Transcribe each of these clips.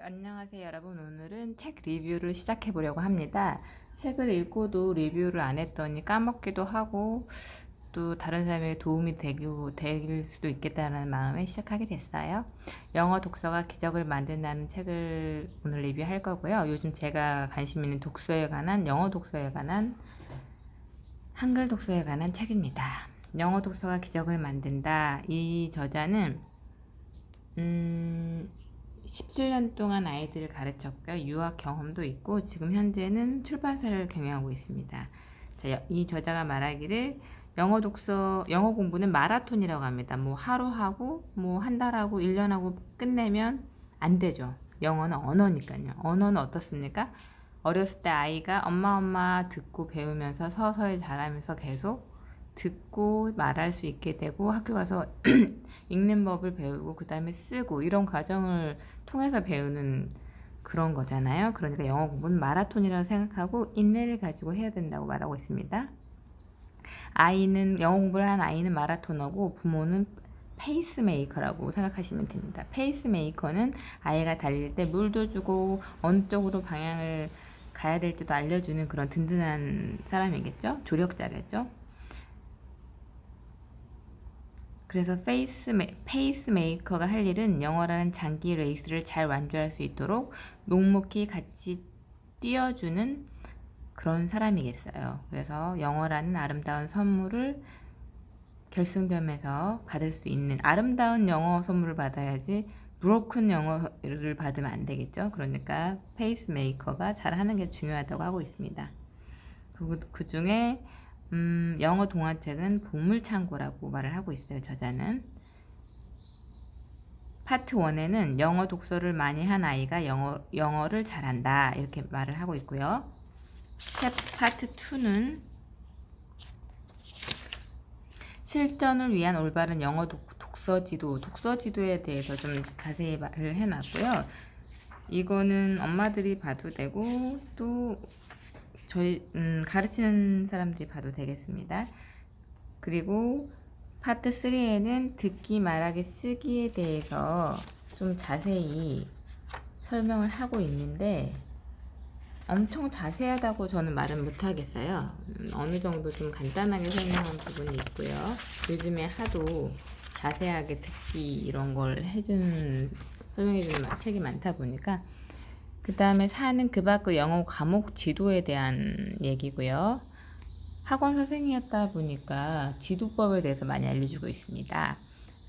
안녕하세요 여러분. 오늘은 책 리뷰를 시작해 보려고 합니다. 책을 읽고도 리뷰를 안 했더니 까먹기도 하고 또 다른 사람에게 도움이 될 수도 있겠다는 마음에 시작하게 됐어요. 영어 독서가 기적을 만든다는 책을 오늘 리뷰할 거고요. 요즘 제가 관심 있는 독서에 관한, 영어 독서에 관한, 한글 독서에 관한 책입니다. 영어 독서가 기적을 만든다. 이 저자는 17년 동안 아이들을 가르쳤고요. 유학 경험도 있고 지금 현재는 출판사를 경영하고 있습니다. 자, 이 저자가 말하기를 영어 공부는 마라톤이라고 합니다. 뭐 하루 하고 뭐 한 달 하고 1년 하고 끝내면 안 되죠. 영어는 언어니까요. 언어는 어떻습니까? 어렸을 때 아이가 엄마 듣고 배우면서 서서히 자라면서 계속 듣고 말할 수 있게 되고 학교 가서 읽는 법을 배우고 그 다음에 쓰고 이런 과정을 통해서 배우는 그런 거잖아요. 그러니까 영어 공부는 마라톤이라고 생각하고 인내를 가지고 해야 된다고 말하고 있습니다. 영어 공부를 한 아이는 마라토너고 부모는 페이스메이커라고 생각하시면 됩니다. 페이스메이커는 아이가 달릴 때 물도 주고 어느 쪽으로 방향을 가야 될지도 알려주는 그런 든든한 사람이겠죠. 조력자겠죠. 그래서 페이스메이커가 할 일은 영어라는 장기 레이스를 잘 완주할 수 있도록 묵묵히 같이 뛰어주는 그런 사람이겠어요. 그래서 영어라는 아름다운 선물을 결승점에서 받을 수 있는 아름다운 영어 선물을 받아야지 브로큰 영어를 받으면 안 되겠죠. 그러니까 페이스메이커가 잘하는 게 중요하다고 하고 있습니다. 그리고 그 중에 영어 동화책은 보물창고라고 말을 하고 있어요. 저자는 파트 1에는 영어 독서를 많이 한 아이가 영어를 잘한다 이렇게 말을 하고 있고요. 파트 2는 실전을 위한 올바른 영어 독서지도에 대해서 좀 자세히 말을 해놨고요. 이거는 엄마들이 봐도 되고 또 저희 가르치는 사람들이 봐도 되겠습니다. 그리고 파트 3에는 듣기, 말하기, 쓰기에 대해서 좀 자세히 설명을 하고 있는데 엄청 자세하다고 저는 말은 못하겠어요. 어느 정도 좀 간단하게 설명한 부분이 있고요. 요즘에 하도 자세하게 듣기 이런 걸 설명해주는 책이 많다 보니까 그 다음에 4는 그 밖의 영어 과목 지도에 대한 얘기고요. 학원 선생님이었다 보니까 지도법에 대해서 많이 알려주고 있습니다.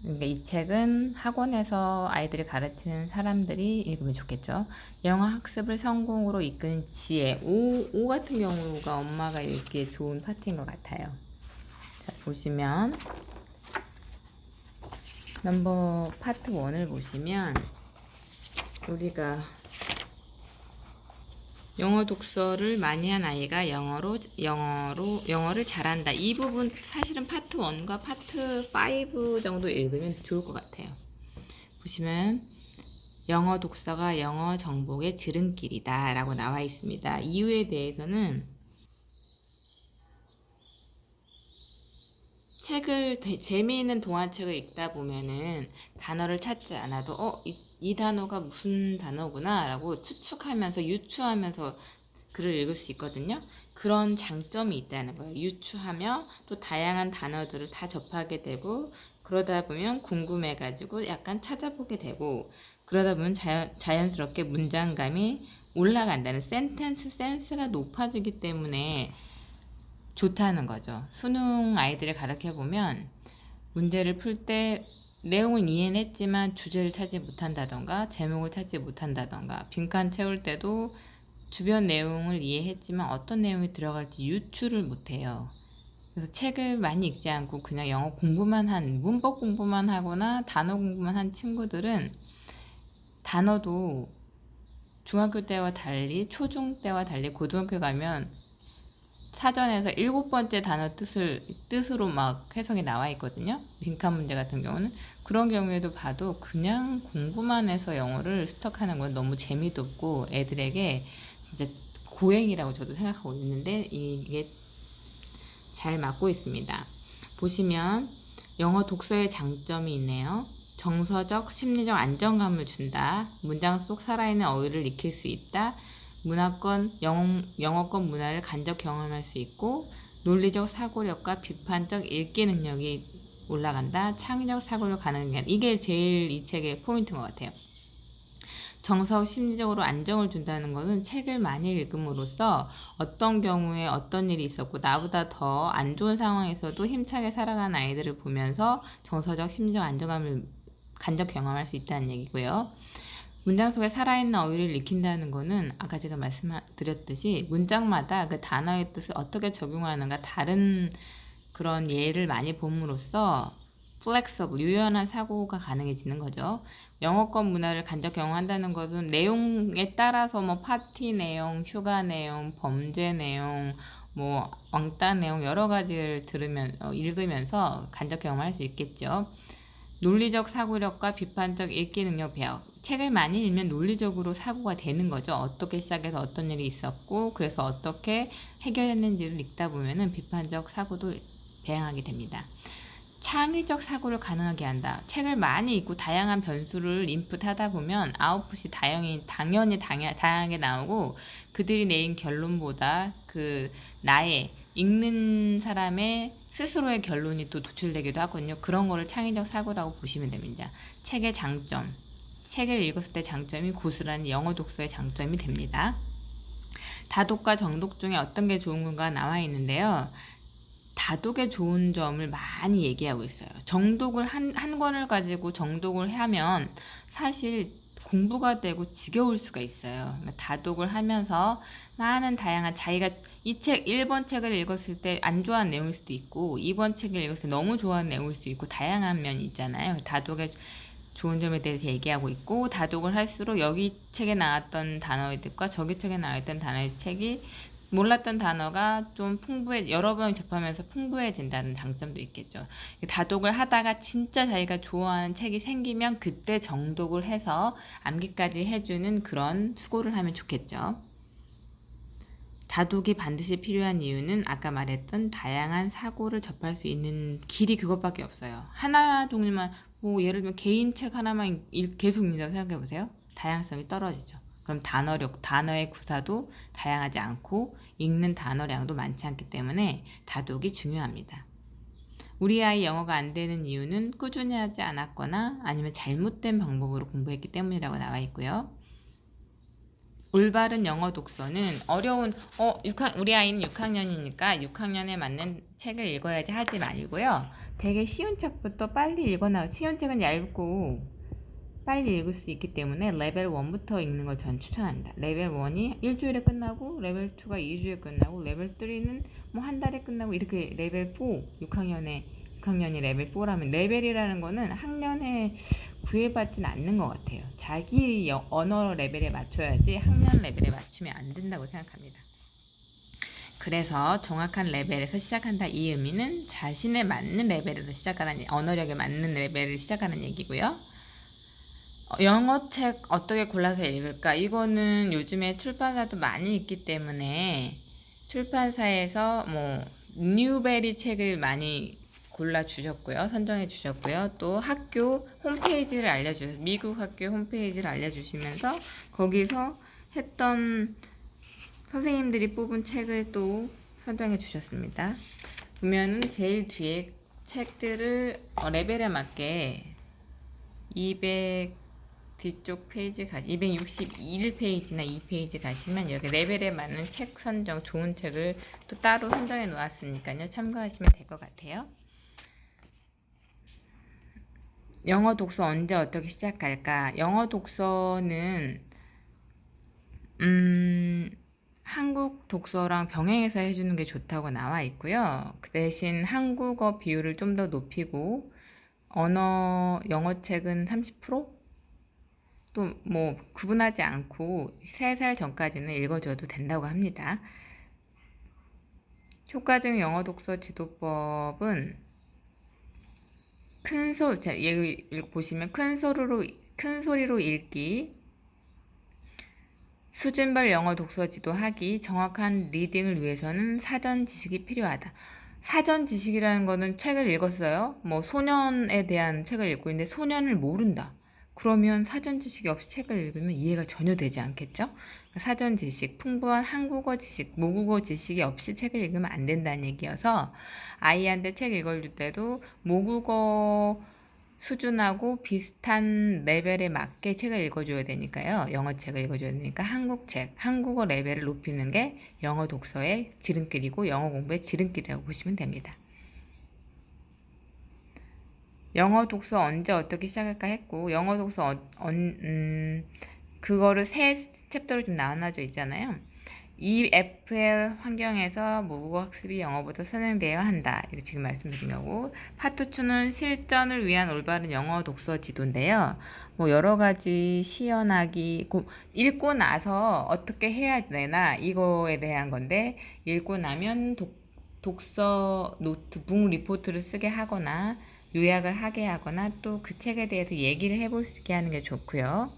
그러니까 이 책은 학원에서 아이들을 가르치는 사람들이 읽으면 좋겠죠. 영어 학습을 성공으로 이끄는 지혜. 5 같은 경우가 엄마가 읽기에 좋은 파트인 것 같아요. 자, 보시면 파트 1을 보시면 우리가 영어 독서를 많이 한 아이가 영어를 잘한다. 이 부분 사실은 파트 1과 파트 5 정도 읽으면 좋을 것 같아요. 보시면 영어 독서가 영어 정복의 지름길이다 라고 나와 있습니다. 이유에 대해서는 재미있는 동화책을 읽다 보면은 단어를 찾지 않아도 이 단어가 무슨 단어구나 라고 추측하면서 유추하면서 글을 읽을 수 있거든요. 그런 장점이 있다는 거예요. 유추하며 또 다양한 단어들을 다 접하게 되고 그러다 보면 궁금해가지고 약간 찾아보게 되고 그러다 보면 자연스럽게 문장감이 올라간다는 센텐스 센스가 높아지기 때문에 좋다는 거죠. 수능 아이들을 가르쳐 보면 문제를 풀 때 내용을 이해는 했지만 주제를 찾지 못한다던가 제목을 찾지 못한다던가 빈칸 채울 때도 주변 내용을 이해했지만 어떤 내용이 들어갈지 유추를 못해요. 그래서 책을 많이 읽지 않고 그냥 영어 공부만 문법 공부만 하거나 단어 공부만 한 친구들은 단어도 중학교 때와 달리 초중 때와 달리 고등학교 가면 사전에서 7번째 단어 뜻으로 막 해석이 나와 있거든요. 빈칸 문제 같은 경우는. 그런 경우에도 봐도 그냥 공부만 해서 영어를 습득하는 건 너무 재미도 없고 애들에게 진짜 고행이라고 저도 생각하고 있는데 이게 잘 맞고 있습니다. 보시면 영어 독서의 장점이 있네요. 정서적, 심리적 안정감을 준다. 문장 속 살아있는 어휘를 익힐 수 있다. 영어권 문화를 간접 경험할 수 있고, 논리적 사고력과 비판적 읽기 능력이 올라간다. 창의적 사고를 가능한, 이게 제일 이 책의 포인트인 것 같아요. 정서 심리적으로 안정을 준다는 것은 책을 많이 읽음으로써 어떤 경우에 어떤 일이 있었고 나보다 더 안 좋은 상황에서도 힘차게 살아가는 아이들을 보면서 정서적 심리적 안정감을 간접 경험할 수 있다는 얘기고요. 문장 속에 살아있는 어휘를 익힌다는 것은 아까 제가 말씀드렸듯이 문장마다 그 단어의 뜻을 어떻게 적용하는가 다른 그런 예를 많이 봄으로써 flexible, 유연한 사고가 가능해지는 거죠. 영어권 문화를 간접 경험한다는 것은 내용에 따라서 뭐 파티 내용, 휴가 내용, 범죄 내용, 뭐 왕따 내용 여러 가지를 읽으면서 간접 경험할 수 있겠죠. 논리적 사고력과 비판적 읽기 능력 배워. 책을 많이 읽으면 논리적으로 사고가 되는 거죠. 어떻게 시작해서 어떤 일이 있었고 그래서 어떻게 해결했는지를 읽다 보면은 비판적 사고도 배양하게 됩니다. 창의적 사고를 가능하게 한다. 책을 많이 읽고 다양한 변수를 인풋하다 보면 아웃풋이 당연히 다양하게 나오고 그들이 내린 결론보다 나의 읽는 사람의 스스로의 결론이 또 도출되기도 하거든요. 그런 거를 창의적 사고라고 보시면 됩니다. 책의 장점. 책을 읽었을 때 장점이 고스란히 영어 독서의 장점이 됩니다. 다독과 정독 중에 어떤 게 좋은 건가 나와 있는데요. 다독의 좋은 점을 많이 얘기하고 있어요. 정독을 한 권을 가지고 정독을 하면 사실 공부가 되고 지겨울 수가 있어요. 다독을 하면서 많은 다양한 자기가 이 책 1번 책을 읽었을 때 안 좋아하는 내용일 수도 있고 2번 책을 읽었을 때 너무 좋아하는 내용일 수도 있고 다양한 면이 있잖아요. 다독의 좋은 점에 대해서 얘기하고 있고 다독을 할수록 여기 책에 나왔던 단어의 뜻과 저기 책에 나왔던 단어의 책이 몰랐던 단어가 좀 여러 번 접하면서 풍부해진다는 장점도 있겠죠. 다독을 하다가 진짜 자기가 좋아하는 책이 생기면 그때 정독을 해서 암기까지 해주는 그런 수고를 하면 좋겠죠. 다독이 반드시 필요한 이유는 아까 말했던 다양한 사고를 접할 수 있는 길이 그것밖에 없어요. 하나 종류만, 뭐 예를 들면 개인 책 하나만 계속 읽는다고 생각해보세요. 다양성이 떨어지죠. 그럼 단어의 구사도 다양하지 않고 읽는 단어량도 많지 않기 때문에 다독이 중요합니다. 우리 아이 영어가 안 되는 이유는 꾸준히 하지 않았거나 아니면 잘못된 방법으로 공부했기 때문이라고 나와 있고요. 올바른 영어 독서는 우리 아이는 6학년이니까 6학년에 맞는 책을 읽어야지 하지 말고요. 되게 쉬운 책부터 빨리 쉬운 책은 얇고 빨리 읽을 수 있기 때문에 레벨 1부터 읽는 걸 전 추천합니다. 레벨 1이 일주일에 끝나고 레벨 2가 2주에 끝나고 레벨 3는 뭐 한 달에 끝나고 이렇게 레벨 4, 6학년이 레벨 4라면 레벨이라는 거는 학년에 구애받진 않는 것 같아요. 자기 언어 레벨에 맞춰야지 학년 레벨에 맞추면 안 된다고 생각합니다. 그래서 정확한 레벨에서 시작한다 이 의미는 자신에 맞는 레벨에서 시작하는 언어력에 맞는 레벨을 시작하는 얘기고요. 영어 책 어떻게 골라서 읽을까? 이거는 요즘에 출판사도 많이 있기 때문에 출판사에서 뉴베리 책을 많이 골라주셨고요. 선정해 주셨고요. 또 학교 홈페이지를 미국 학교 홈페이지를 알려주시면서 거기서 했던 선생님들이 뽑은 책을 또 선정해 주셨습니다. 보면은 제일 뒤에 책들을 레벨에 맞게 200 뒤쪽 페이지 261페이지나 2페이지 가시면 이렇게 레벨에 맞는 책 선정 좋은 책을 또 따로 선정해 놓았으니까요. 참고하시면 될 것 같아요. 영어 독서 언제 어떻게 시작할까? 영어 독서는 한국 독서랑 병행해서 해주는 게 좋다고 나와 있고요. 그 대신 한국어 비율을 좀 더 높이고 영어 책은 30%? 또 구분하지 않고 3살 전까지는 읽어줘도 된다고 합니다. 효과적 영어 독서 지도법은 여기 보시면 큰 소리로 읽기, 수준별 영어 독서 지도하기, 정확한 리딩을 위해서는 사전 지식이 필요하다. 사전 지식이라는 거는 책을 읽었어요. 뭐 소년에 대한 책을 읽고 있는데 소년을 모른다. 그러면 사전 지식이 없이 책을 읽으면 이해가 전혀 되지 않겠죠? 그러니까 사전 지식, 풍부한 한국어 지식, 모국어 지식이 없이 책을 읽으면 안 된다는 얘기여서 아이한테 책 읽어줄 때도 모국어 수준하고 비슷한 레벨에 맞게 책을 읽어줘야 되니까요. 영어 책을 읽어줘야 되니까 한국 책, 한국어 레벨을 높이는 게 영어 독서의 지름길이고 영어 공부의 지름길이라고 보시면 됩니다. 영어 독서 언제 어떻게 시작할까 했고 영어 독서 그거를 세 챕터로 좀 나눠져 있잖아요. EFL 환경에서 모국어 학습이 영어보다 선행되어야 한다. 이거 지금 말씀드린 거고 파트 2는 실전을 위한 올바른 영어 독서 지도인데요. 뭐 여러 가지 시연하기 읽고 나서 어떻게 해야 되나 이거에 대한 건데 읽고 나면 독서 노트북 리포트를 쓰게 하거나 요약을 하게 하거나 또 그 책에 대해서 얘기를 해볼 수 있게 하는 게 좋고요.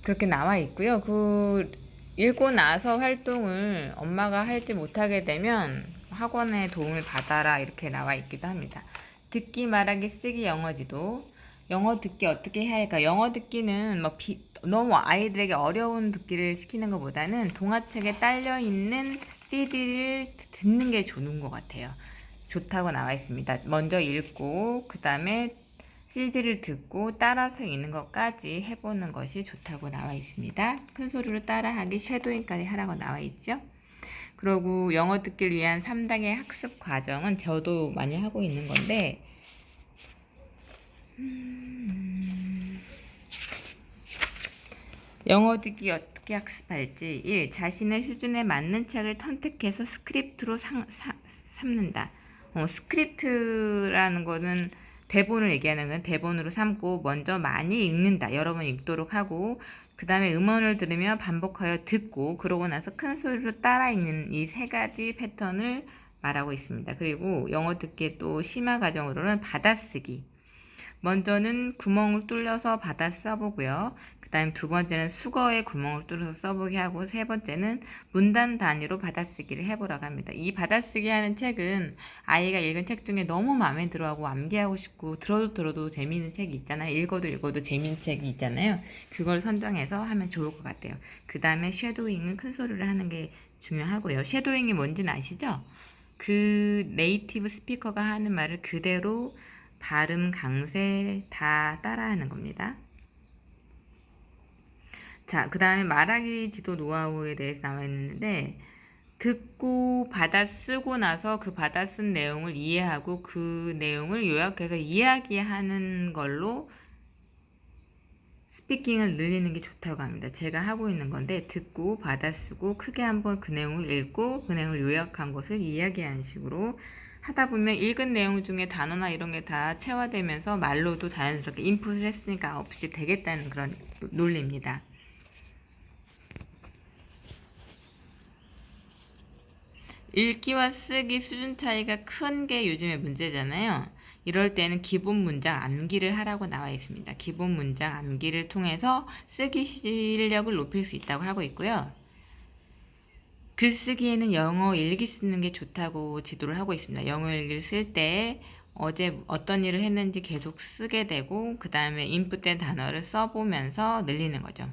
그렇게 나와 있고요. 그 읽고 나서 활동을 엄마가 할지 못하게 되면 학원의 도움을 받아라 이렇게 나와 있기도 합니다. 듣기, 말하기, 쓰기 영어지도. 영어 듣기 어떻게 해야 할까? 영어 듣기는 너무 아이들에게 어려운 듣기를 시키는 것보다는 동화책에 딸려 있는 CD를 듣는 게 좋은 것 같아요. 좋다고 나와 있습니다. 먼저 읽고 그 다음에 CD를 듣고 따라서 읽는 것까지 해보는 것이 좋다고 나와 있습니다. 큰 소리로 따라하기, 쉐도잉까지 하라고 나와 있죠. 그리고 영어 듣기를 위한 3단계 학습 과정은 저도 많이 하고 있는 건데 영어 듣기 어떻게 학습할지 1. 자신의 수준에 맞는 책을 선택해서 스크립트로 삼는다. 스크립트라는 거는 대본을 얘기하는 건 대본으로 삼고 먼저 많이 읽는다. 여러 번 읽도록 하고 그 다음에 음원을 들으며 반복하여 듣고 그러고 나서 큰 소리로 따라 읽는 이 세 가지 패턴을 말하고 있습니다. 그리고 영어 듣기의 또 심화 과정으로는 받아쓰기. 먼저는 구멍을 뚫려서 받아 써보고요. 그 다음 두 번째는 수거에 구멍을 뚫어서 써보게 하고 세 번째는 문단 단위로 받아쓰기를 해보라고 합니다. 이 받아쓰기 하는 책은 아이가 읽은 책 중에 너무 마음에 들어하고 암기하고 싶고 들어도 재미있는 책이 있잖아요. 읽어도 재미있는 책이 있잖아요. 그걸 선정해서 하면 좋을 것 같아요. 그 다음에 쉐도잉은 큰 소리를 하는 게 중요하고요. 쉐도잉이 뭔지는 아시죠? 그 네이티브 스피커가 하는 말을 그대로 발음, 강세 다 따라하는 겁니다. 자, 그 다음에 말하기 지도 노하우에 대해서 나와 있는데 듣고 받아쓰고 나서 그 받아쓴 내용을 이해하고 그 내용을 요약해서 이야기하는 걸로 스피킹을 늘리는 게 좋다고 합니다. 제가 하고 있는 건데 듣고 받아쓰고 크게 한번 그 내용을 읽고 그 내용을 요약한 것을 이야기하는 식으로 하다 보면 읽은 내용 중에 단어나 이런 게 다 체화되면서 말로도 자연스럽게 인풋을 했으니까 없이 되겠다는 그런 논리입니다. 읽기와 쓰기 수준 차이가 큰 게 요즘의 문제잖아요. 이럴 때는 기본 문장 암기를 하라고 나와 있습니다. 기본 문장 암기를 통해서 쓰기 실력을 높일 수 있다고 하고 있고요. 글쓰기에는 영어 일기 쓰는 게 좋다고 지도를 하고 있습니다. 영어 일기를 쓸 때 어제 어떤 일을 했는지 계속 쓰게 되고 그 다음에 인풋된 단어를 써보면서 늘리는 거죠.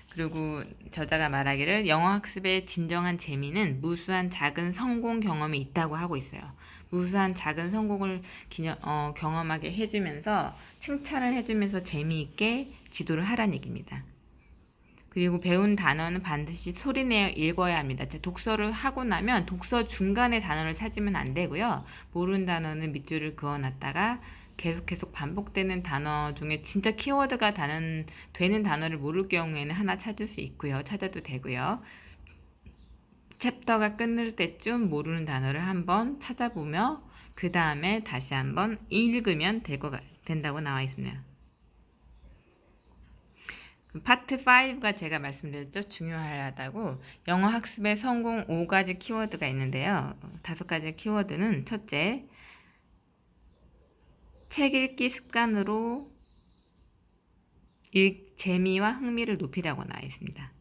그리고 저자가 말하기를 영어 학습의 진정한 재미는 무수한 작은 성공 경험이 있다고 하고 있어요. 무수한 작은 성공을 경험하게 해주면서 칭찬을 해주면서 재미있게 지도를 하라는 얘기입니다. 그리고 배운 단어는 반드시 소리내어 읽어야 합니다. 독서를 하고 나면 독서 중간에 단어를 찾으면 안 되고요. 모르는 단어는 밑줄을 그어놨다가 계속 반복되는 단어 중에 진짜 키워드가 되는 단어를 모를 경우에는 하나 찾을 수 있고요. 찾아도 되고요. 챕터가 끝날 때쯤 모르는 단어를 한번 찾아보며 그 다음에 다시 한번 읽으면 된다고 나와 있습니다. 파트 5가 제가 말씀드렸죠. 중요하다고. 영어 학습의 성공 5가지 키워드가 있는데요. 5가지 키워드는 첫째, 책 읽기 습관으로 재미와 흥미를 높이라고 나와 있습니다.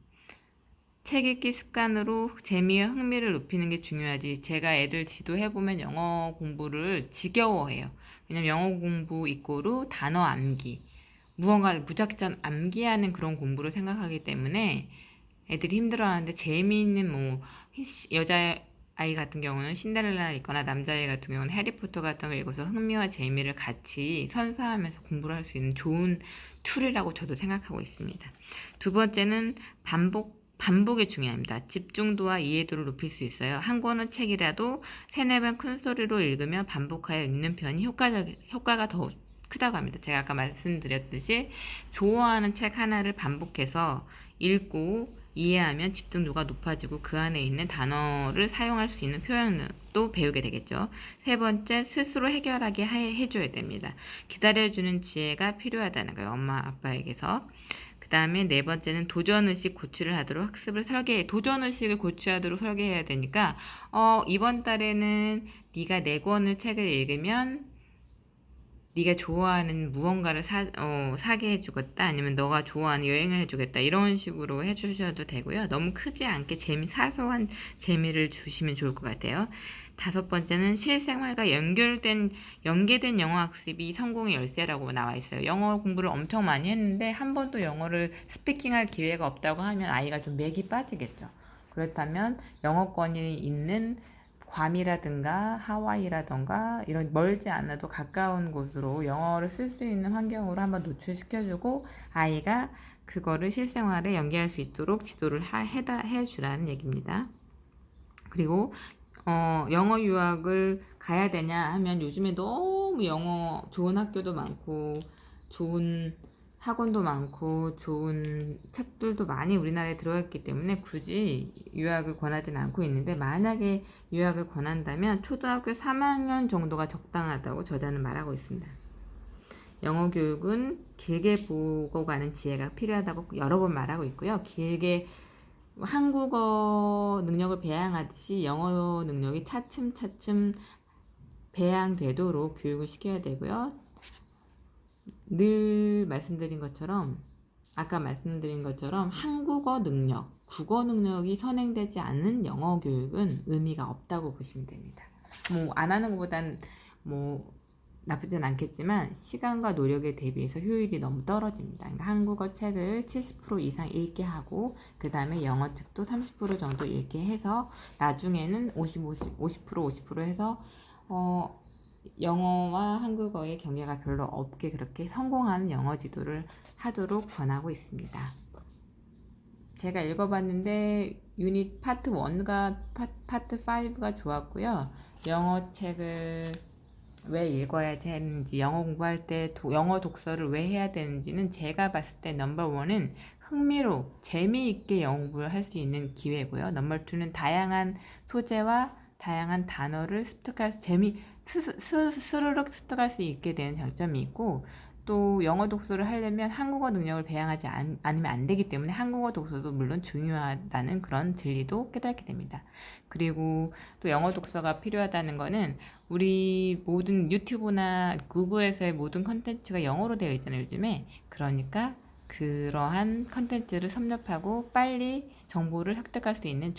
책 읽기 습관으로 재미와 흥미를 높이는 게 중요하지. 제가 애들 지도해보면 영어 공부를 지겨워해요. 왜냐면 영어 공부 이꼬르 단어 암기. 무언가를 무작정 암기하는 그런 공부를 생각하기 때문에 애들이 힘들어하는데 재미있는 뭐 여자 아이 같은 경우는 신데렐라를 읽거나 남자아이 같은 경우는 해리포터 같은 걸 읽어서 흥미와 재미를 같이 선사하면서 공부를 할 수 있는 좋은 툴이라고 저도 생각하고 있습니다. 두 번째는 반복이 중요합니다. 집중도와 이해도를 높일 수 있어요. 한 권의 책이라도 세네 번 큰 소리로 읽으며 반복하여 읽는 편이 효과가 더 크다고 합니다. 제가 아까 말씀드렸듯이 좋아하는 책 하나를 반복해서 읽고 이해하면 집중도가 높아지고 그 안에 있는 단어를 사용할 수 있는 표현도 배우게 되겠죠. 세 번째, 스스로 해결하게 해줘야 됩니다. 기다려주는 지혜가 필요하다는 거예요. 엄마, 아빠에게서. 그 다음에 네 번째는 도전의식 고취를 하도록 도전의식을 고취하도록 설계해야 되니까, 이번 달에는 네가 네 권의 책을 읽으면 네가 좋아하는 무언가를 사게 해주겠다. 아니면 너가 좋아하는 여행을 해주겠다. 이런 식으로 해주셔도 되고요. 너무 크지 않게 사소한 재미를 주시면 좋을 것 같아요. 다섯 번째는 실생활과 연계된 영어 학습이 성공의 열쇠라고 나와 있어요. 영어 공부를 엄청 많이 했는데 한 번도 영어를 스피킹할 기회가 없다고 하면 아이가 좀 맥이 빠지겠죠. 그렇다면 영어권이 있는 괌이라든가 하와이라든가 이런 멀지 않아도 가까운 곳으로 영어를 쓸 수 있는 환경으로 한번 노출시켜주고 아이가 그거를 실생활에 연계할 수 있도록 지도를 해주라는 얘기입니다. 그리고 영어 유학을 가야 되냐 하면 요즘에 너무 영어 좋은 학교도 많고 좋은 학원도 많고 좋은 책들도 많이 우리나라에 들어왔기 때문에 굳이 유학을 권하지는 않고 있는데 만약에 유학을 권한다면 초등학교 3학년 정도가 적당하다고 저자는 말하고 있습니다. 영어 교육은 길게 보고 가는 지혜가 필요하다고 여러 번 말하고 있고요. 길게 한국어 능력을 배양하듯이 영어 능력이 차츰차츰 배양되도록 교육을 시켜야 되고요. 아까 말씀드린 것처럼 한국어 능력, 국어 능력이 선행되지 않는 영어 교육은 의미가 없다고 보시면 됩니다. 뭐 안 하는 것보단 뭐 나쁘진 않겠지만 시간과 노력에 대비해서 효율이 너무 떨어집니다. 그러니까 한국어 책을 70% 이상 읽게 하고 그 다음에 영어 책도 30% 정도 읽게 해서 나중에는 50% 해서 영어와 한국어의 경계가 별로 없게 그렇게 성공하는 영어 지도를 하도록 권하고 있습니다. 제가 읽어봤는데 유닛 파트 1과 파트 5가 좋았고요. 영어 책을 왜 읽어야 하는지, 영어 공부할 때 영어 독서를 왜 해야 되는지는 제가 봤을 때 넘버 1은 재미있게 영어 공부를 할 수 있는 기회고요. 넘버 2는 다양한 소재와 다양한 단어를 스르륵 습득할 수 있게 되는 장점이 있고 또 영어 독서를 하려면 한국어 능력을 배양하지 않으면 안 되기 때문에 한국어 독서도 물론 중요하다는 그런 진리도 깨닫게 됩니다. 그리고 또 영어 독서가 필요하다는 거는 우리 모든 유튜브나 구글에서의 모든 컨텐츠가 영어로 되어 있잖아요, 요즘에. 그러니까 그러한 컨텐츠를 섭렵하고 빨리 정보를 획득할 수 있는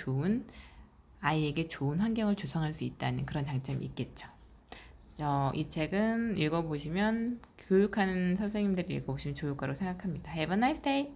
아이에게 좋은 환경을 조성할 수 있다는 그런 장점이 있겠죠. 이 책은 읽어보시면 교육하는 선생님들이 읽어보시면 좋을 거라고 생각합니다. Have a nice day!